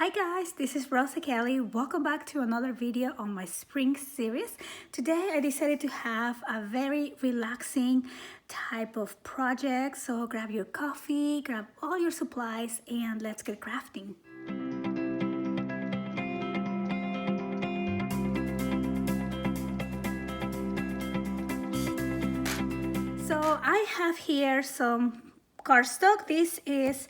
Hi guys, this is Rosa Kelly. Welcome back to another video on my spring series. Today I decided to have a very relaxing type of project. So grab your coffee, grab all your supplies, and let's get crafting. So I have here some cardstock. This is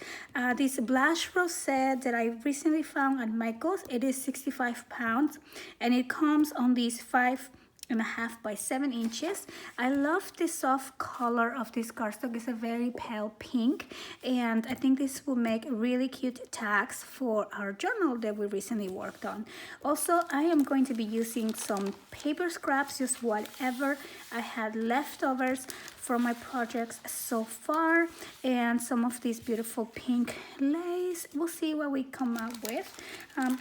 this blush rosette that I recently found at Michael's. It is 65 pounds and it comes on these 5.5 by 7 inches. I love the soft color of this cardstock. It's a very pale pink, and I think this will make really cute tags for our journal that we recently worked on. Also, I am going to be using some paper scraps, just whatever I had leftovers from my projects so far, and some of this beautiful pink lace. We'll see what we come up with.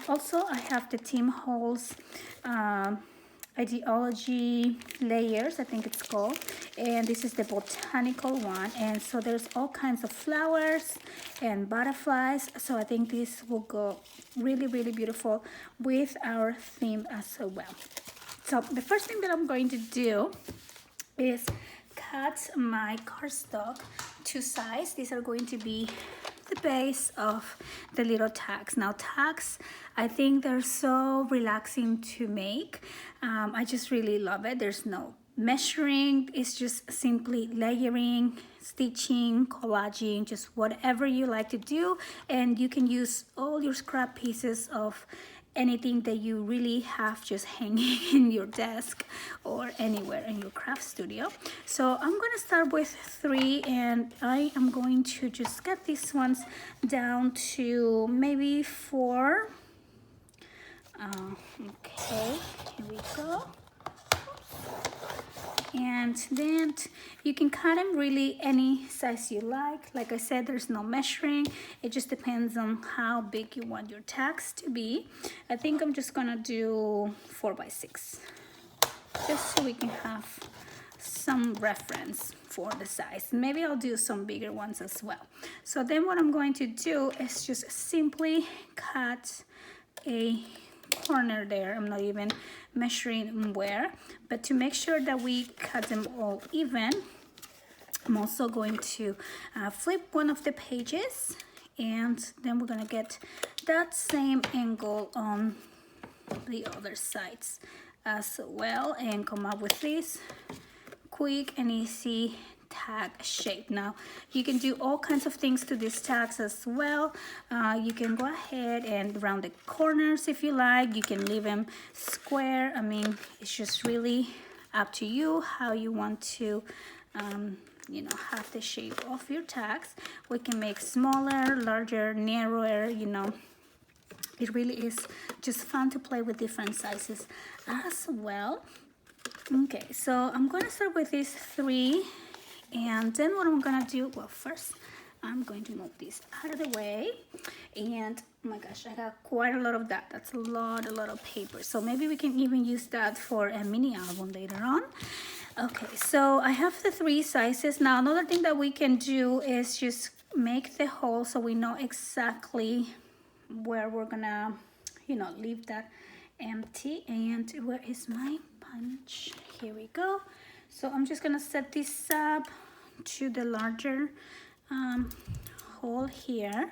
Also, I have the Tim Holtz ideology layers, I think it's called, and this is the botanical one, and so there's all kinds of flowers and butterflies, so I think this will go really beautiful with our theme as well. So the first thing that I'm going to do is cut my cardstock to size. These are going to be the base of the little tags. Now tags, I think they're so relaxing to make. I just really love it. There's no measuring, it's just simply layering, stitching, collaging, just whatever you like to do, and you can use all your scrap pieces of anything that you really have just hanging in your desk or anywhere in your craft studio. So I'm going to start with 3, and I am going to just get these ones down to maybe 4. Okay, here we go. And then you can cut them really any size you like. Like I said, there's no measuring. It just depends on how big you want your tags to be. I think I'm just gonna do 4 by 6, just so we can have some reference for the size. Maybe I'll do some bigger ones as well. So then what I'm going to do is just simply cut a corner there. I'm not even measuring where, but to make sure that we cut them all even, I'm also going to flip one of the pages, and then we're gonna get that same angle on the other sides as well, and come up with this quick and easy tag shape. Now you can do all kinds of things to these tags as well. You can go ahead and round the corners if you like. You can leave them square. I mean, it's just really up to you how you want to you know, have the shape of your tags. We can make smaller, larger, narrower, you know. It really is just fun to play with different sizes as well. Okay, so I'm gonna start with these 3. And then what I'm gonna do, well, first I'm going to move this out of the way. And oh my gosh, I got quite a lot of that. That's a lot of paper. So maybe we can even use that for a mini album later on. Okay, so I have the 3 sizes. Now another thing that we can do is just make the hole so we know exactly where we're gonna, you know, leave that empty. And where is my punch? Here we go. So I'm just gonna set this up to the larger hole here,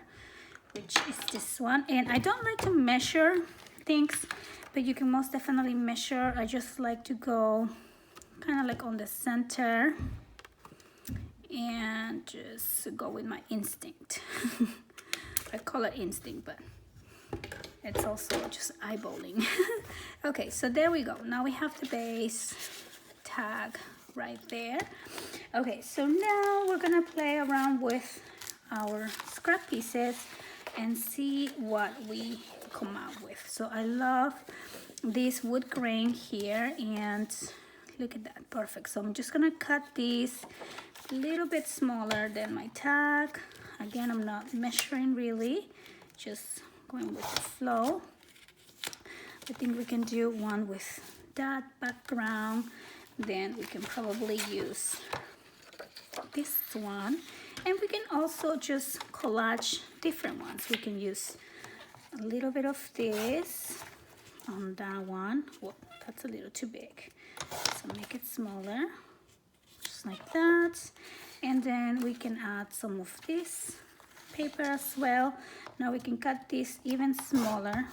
which is this one. And I don't like to measure things, but you can most definitely measure. I just like to go kind of like on the center and just go with my instinct. I call it instinct, but it's also just eyeballing. Okay, so there we go. Now we have the base tag right there. Okay, so now we're gonna play around with our scrap pieces and see what we come out with. So I love this wood grain here, and look at that, perfect. So I'm just gonna cut these a little bit smaller than my tag. Again, I'm not measuring really, just going with the flow. I think we can do one with that background. Then we can probably use this one, and we can also just collage different ones. We can use a little bit of this on that one. Whoa, that's a little too big, so make it smaller, just like that. And then we can add some of this paper as well. Now we can cut this even smaller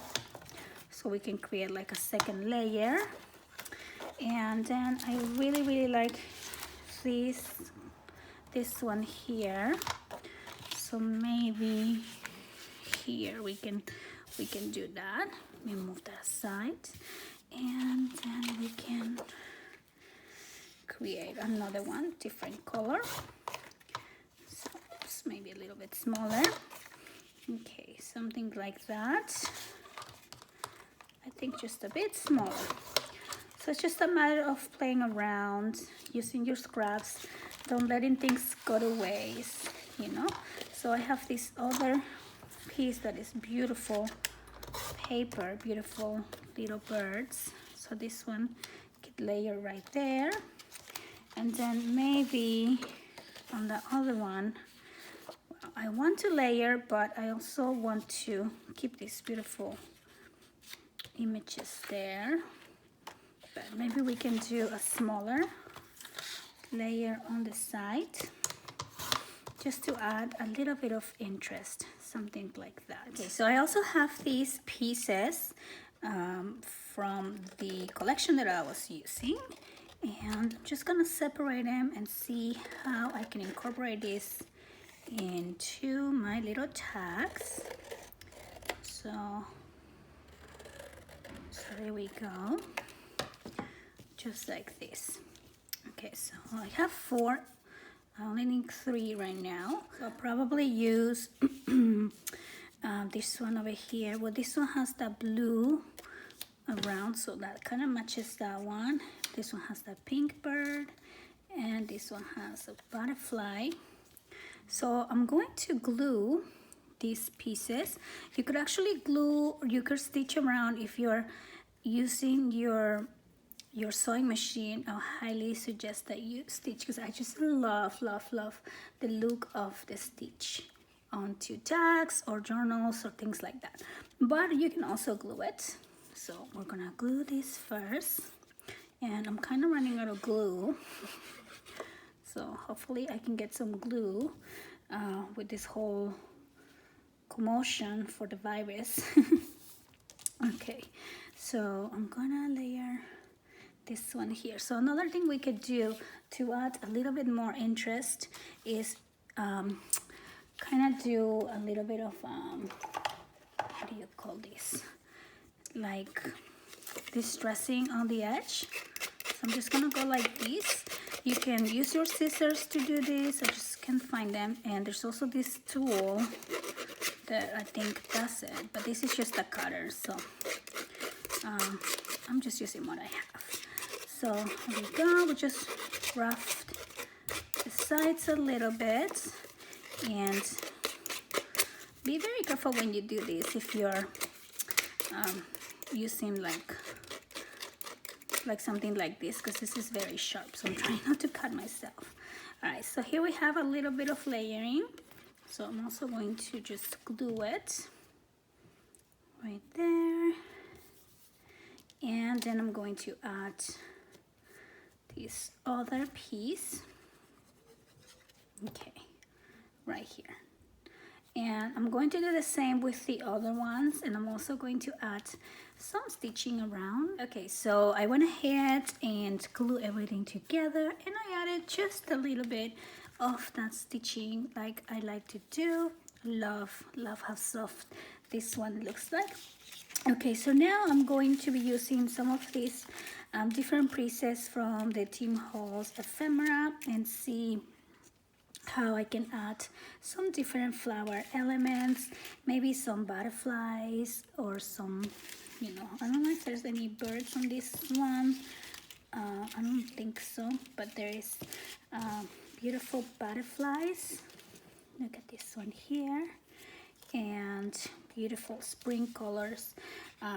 so we can create like a second layer. And then I really like this one here, so maybe here we can do that. Let me move that aside, and then we can create another one, different color, so just maybe a little bit smaller. Okay, something like that. I think just a bit smaller. So it's just a matter of playing around, using your scraps, don't letting things go to waste, you know. So I have this other piece that is beautiful paper, beautiful little birds. So this one could layer right there. And then maybe on the other one, I want to layer, but I also want to keep these beautiful images there. But maybe we can do a smaller layer on the side, just to add a little bit of interest, something like that. Okay, so I also have these pieces from the collection that I was using, and I'm just gonna separate them and see how I can incorporate this into my little tags. So there we go, just like this. Okay, so I have 4. I only need 3 right now. So I'll probably use this one over here. Well, this one has the blue around, so that kind of matches that one. This one has the pink bird, and this one has a butterfly. So I'm going to glue these pieces. You could actually glue, or you could stitch around if you're using your sewing machine. I highly suggest that you stitch, because I just love the look of the stitch onto tags or journals or things like that. But you can also glue it. So we're gonna glue this first, and I'm kind of running out of glue. So hopefully I can get some glue with this whole commotion for the virus. Okay, so I'm gonna layer this one here. So another thing we could do to add a little bit more interest is kind of do a little bit of how do you call this, like distressing on the edge. So I'm just gonna go like this. You can use your scissors to do this. I just can't find them. And there's also this tool that I think does it, but this is just a cutter, so I'm just using what I have. So here we go. We just roughed the sides a little bit, and be very careful when you do this if you're using like something like this, because this is very sharp, so I'm trying not to cut myself. All right, so here we have a little bit of layering. So I'm also going to just glue it right there, and then I'm going to add this other piece, okay, right here. And I'm going to do the same with the other ones, and I'm also going to add some stitching around. Okay, so I went ahead and glued everything together, and I added just a little bit of that stitching like I like to do. Love how soft this one looks like. Okay, so now I'm going to be using some of these different pieces from the Tim Holtz ephemera, and see how I can add some different flower elements, maybe some butterflies or some, you know, I don't know if there's any birds on this one. I don't think so, but there is beautiful butterflies. Look at this one here, and beautiful spring colors,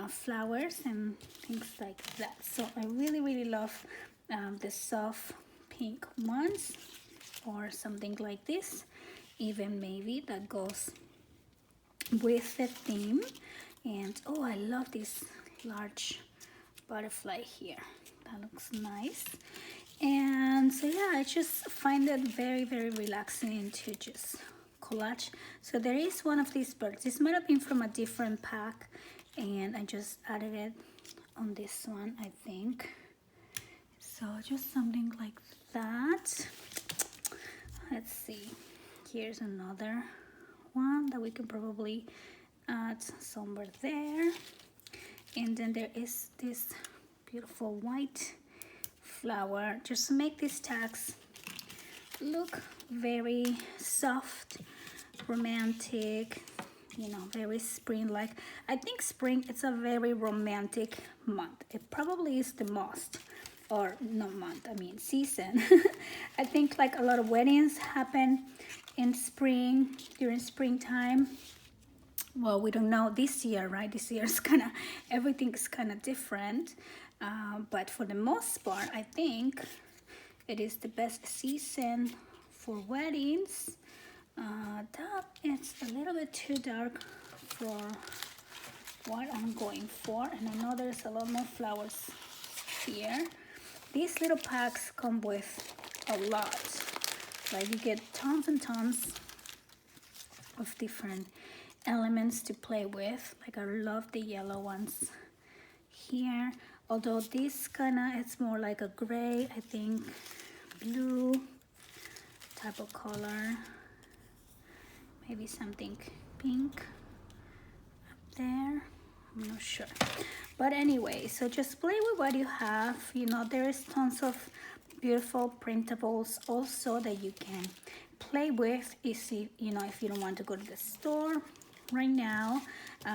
flowers and things like that. So I really love the soft pink ones, or something like this, even maybe that goes with the theme. love this large butterfly here. That looks nice. And so yeah, I just find it very, very relaxing to just collage. So there is one of these birds. This might have been from a different pack, and I just added it on this one, I think. So just something like that. Let's see. Here's another one that we can probably add somewhere there. And then there is this beautiful white flower. Just to make these tags look very soft, romantic, you know, very spring-like. I think spring, it's a very romantic month. It probably is the most, or not month, I mean season. I think like a lot of weddings happen in spring, during springtime. Well, we don't know this year, right? This year is kind of, everything's kind of different. But for the most part, I think it is the best season for weddings. That is a little bit too dark for what I'm going for. And I know there's a lot more flowers here. These little packs come with a lot. Like you get tons and tons of different elements to play with. Like I love the yellow ones here. Although this it's more like a gray, I think, blue type of color. Maybe something pink up there. I'm not sure. But anyway, so just play with what you have. You know, there is tons of beautiful printables also that you can play with. If you know, if you don't want to go to the store right now,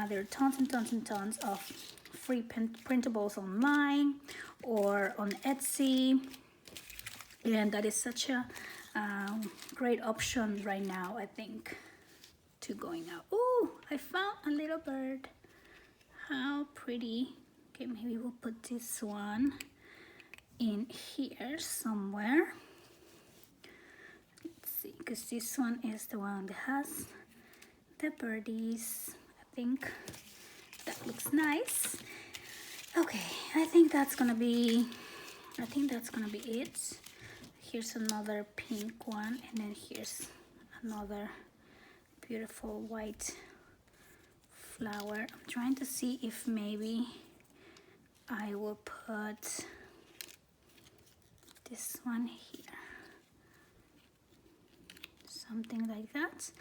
there are tons and tons and tons of free printables online or on Etsy, and that is such a great option right now, I think, to going out. Oh, I found a little bird. How pretty. Okay, maybe we'll put this one in here somewhere. Let's see, because this one is the one that has the birdies. I think that looks nice. Okay, I think that's gonna be it. Here's another pink one, and then here's another beautiful white flower. I'm trying to see if maybe I will put this one here, something like that.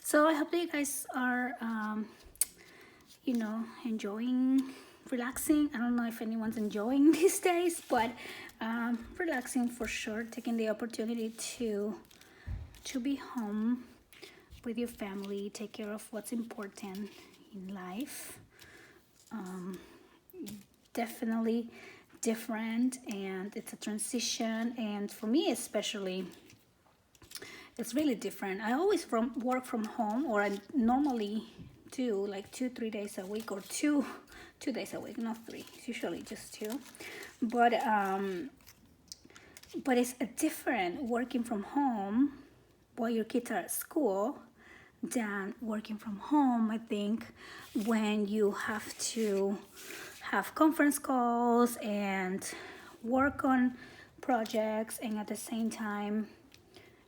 So I hope that you guys are you know, enjoying, relaxing. I don't know if anyone's enjoying these days, but relaxing for sure, taking the opportunity to be home with your family, take care of what's important in life. Definitely different, and it's a transition, and for me especially, it's really different. I always work from home, or I normally do like 2-3 days a week, or two days a week, not 3. It's usually just 2. But it's a different working from home while your kids are at school than working from home, I think, when you have to have conference calls and work on projects, and at the same time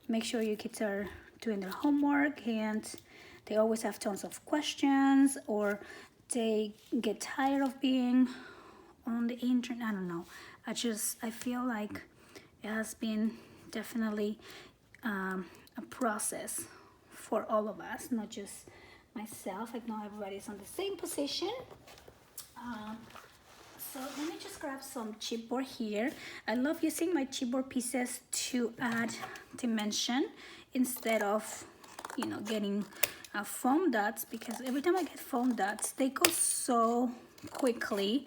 make sure your kids are doing their homework, and they always have tons of questions, or they get tired of being on the internet. I don't know. I feel like it has been definitely a process for all of us, not just myself. I know everybody's on the same position. So let me just grab some chipboard here. I love using my chipboard pieces to add dimension instead of, you know, getting foam dots, because every time I get foam dots, they go so quickly,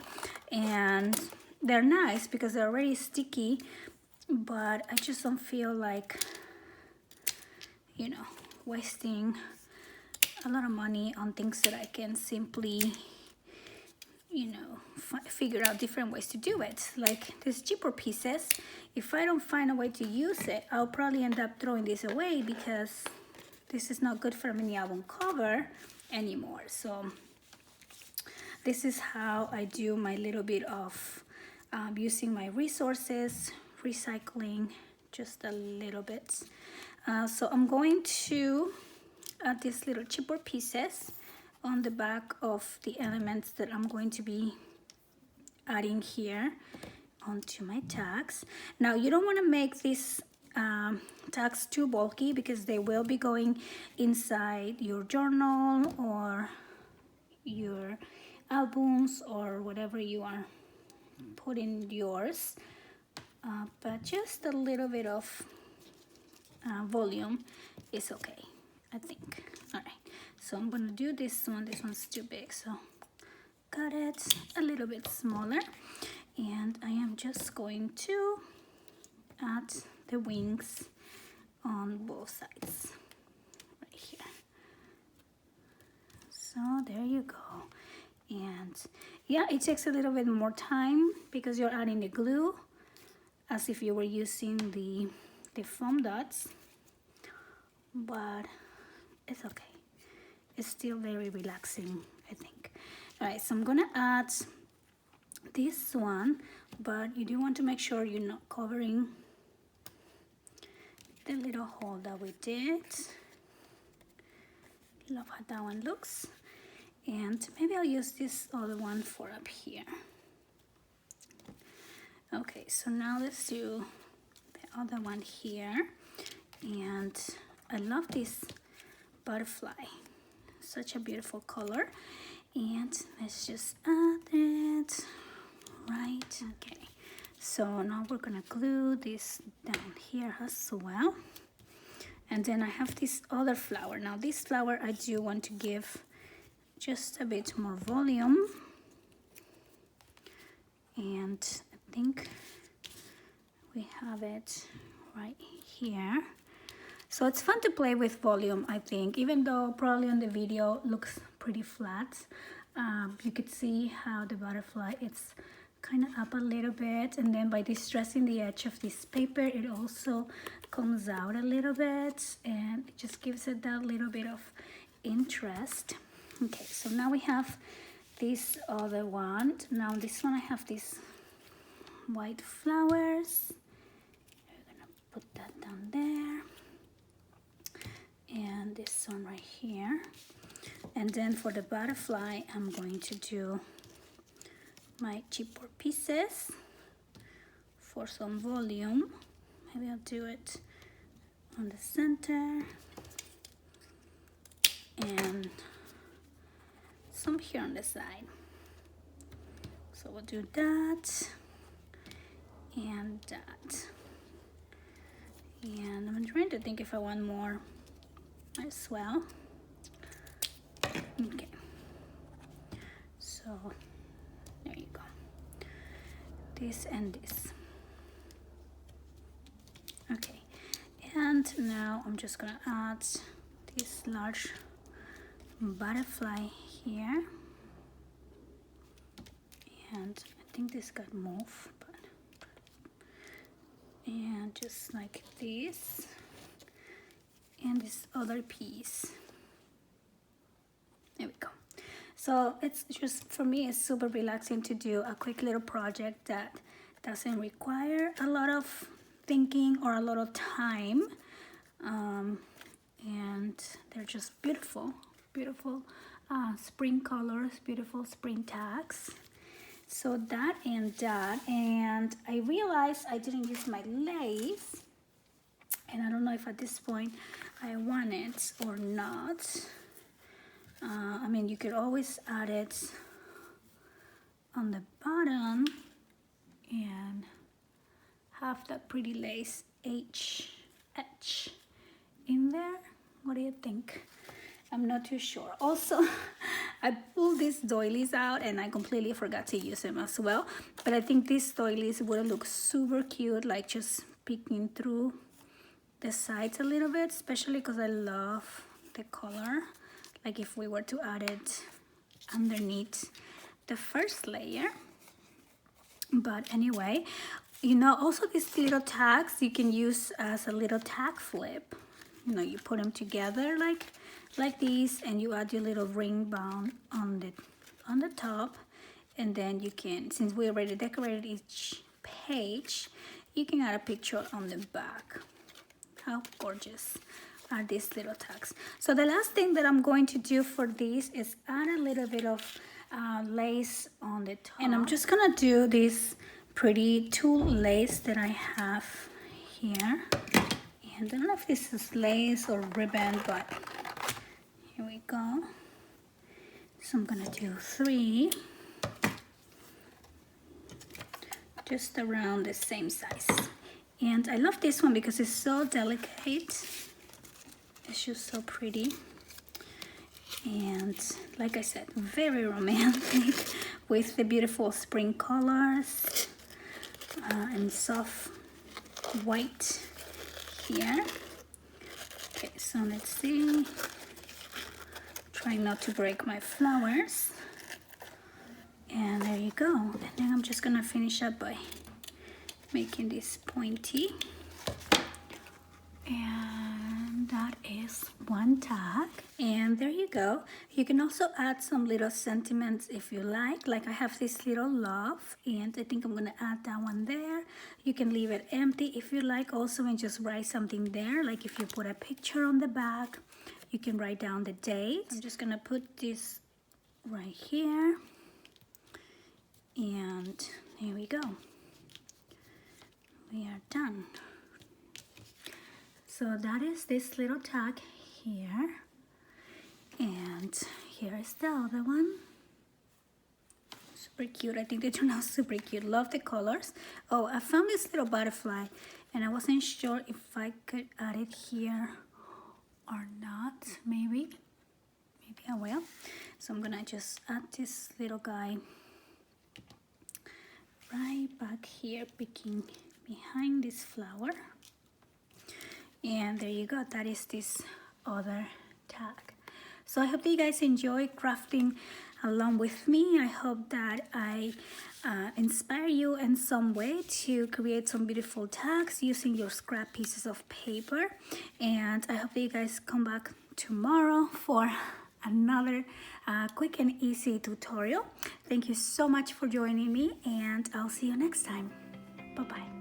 and they're nice because they're already sticky, but I just don't feel like, you know, wasting a lot of money on things that I can simply, you know, figure out different ways to do it. Like these cheaper pieces, if I don't find a way to use it, I'll probably end up throwing this away, because this is not good for a mini album cover anymore. So this is how I do my little bit of using my resources, recycling just a little bit. So I'm going to add these little chipboard pieces on the back of the elements that I'm going to be adding here onto my tags. Now you don't want to make these tags too bulky because they will be going inside your journal or your albums or whatever you are putting yours, but just a little bit of volume is okay, I think. All right, so I'm gonna do this one's too big, so cut it a little bit smaller, and I am just going to add the wings on both sides right here. So there you go. And yeah, it takes a little bit more time because you're adding the glue as if you were using the foam dots, but it's okay. It's still very relaxing, I think. All right, so I'm gonna add this one, but you do want to make sure you're not covering the little hole that we did. Love how that one looks. And maybe I'll use this other one for up here. Okay, so now let's do the other one here. And I love this butterfly, such a beautiful color. And let's just add it right. Okay, so now we're gonna glue this down here as well. And then I have this other flower. Now this flower I do want to give just a bit more volume, and I think we have it right here. So it's fun to play with volume, I think, even though probably on the video looks pretty flat. You could see how the butterfly, it's kind of up a little bit, and then by distressing the edge of this paper, it also comes out a little bit, and it just gives it that little bit of interest. Okay, so now we have this other one. Now this one I have these white flowers. We're gonna put that down there. And this one right here. And then for the butterfly, I'm going to do my chipboard pieces for some volume. Maybe I'll do it on the center. And some here on the side. So we'll do that and that. And I'm trying to think if I want more as well. Okay. So there you go. This and this. Okay. And now I'm just gonna add this large butterfly here, and I think this got moved, and just like this, and this other piece. There we go. So it's just, for me, it's super relaxing to do a quick little project that doesn't require a lot of thinking or a lot of time, and they're just beautiful spring colors, beautiful spring tags. So that and that, and I realized I didn't use my lace, and I don't know if at this point I want it or not. I mean, you could always add it on the bottom and have that pretty lace edge in there. What do you think? I'm not too sure. Also, I pulled these doilies out and I completely forgot to use them as well. But I think these doilies would look super cute, like just peeking through the sides a little bit, especially because I love the color. Like if we were to add it underneath the first layer. But anyway, you know, also these little tags you can use as a little tag flip. You know, you put them together like these, and you add your little ring bound on on the top, and then you can, since we already decorated each page, you can add a picture on the back. How gorgeous are these little tags. So the last thing that I'm going to do for these is add a little bit of lace on the top, and I'm just gonna do this pretty tulle lace that I have here. And I don't know if this is lace or ribbon, but here we go. So I'm gonna do 3, just around the same size. And I love this one because it's so delicate. It's just so pretty. And like I said, very romantic with the beautiful spring colors and soft white here. Okay, so let's see. Trying not to break my flowers. And there you go. And then I'm just gonna finish up by making this pointy. And that is one tag. And there you go. You can also add some little sentiments if you like. Like I have this little love, and I think I'm gonna add that one there. You can leave it empty if you like also and just write something there. Like if you put a picture on the back, you can write down the date. I'm just gonna put this right here. And here we go. We are done. So that is this little tag here. And here is the other one. Super cute. I think they turned out super cute. Love the colors. Oh, I found this little butterfly and I wasn't sure if I could add it here or not. Maybe I will. So I'm gonna just add this little guy right back here, peeking behind this flower. And there you go. That is this other tag. So I hope that you guys enjoy crafting along with me. I hope that I inspire you in some way to create some beautiful tags using your scrap pieces of paper. And I hope that you guys come back tomorrow for another quick and easy tutorial. Thank you so much for joining me, and I'll see you next time. Bye-bye.